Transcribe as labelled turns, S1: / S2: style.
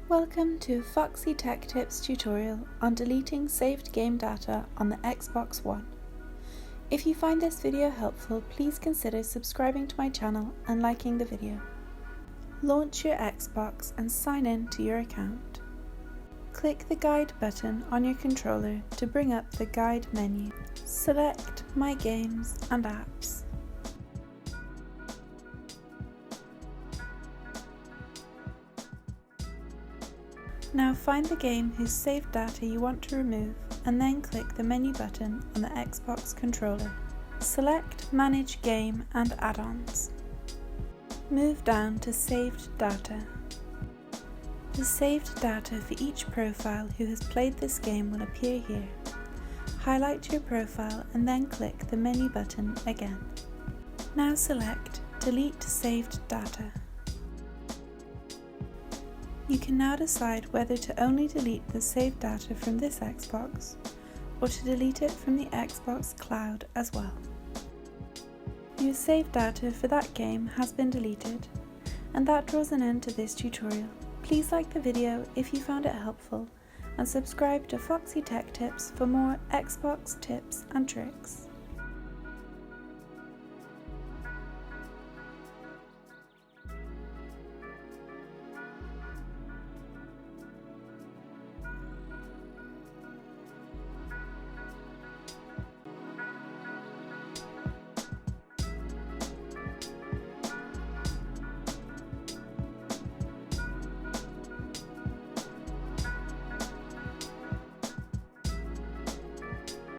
S1: Welcome to Foxy Tech Tips tutorial on deleting saved game data on the Xbox One. If you find this video helpful, please consider subscribing to my channel and liking the video. Launch your Xbox and sign in to your account. Click the Guide button on your controller to bring up the Guide menu. Select My Games and Apps. Now find the game whose saved data you want to remove and then click the menu button on the Xbox controller. Select Manage Game and Add-ons. Move down to Saved Data. The saved data for each profile who has played this game will appear here. Highlight your profile and then click the menu button again. Now select Delete Saved Data. You can now decide whether to only delete the saved data from this Xbox or to delete it from the Xbox cloud as well. Your saved data for that game has been deleted, and that draws an end to this tutorial. Please like the video if you found it helpful and subscribe to Foxy Tech Tips for more Xbox tips and tricks.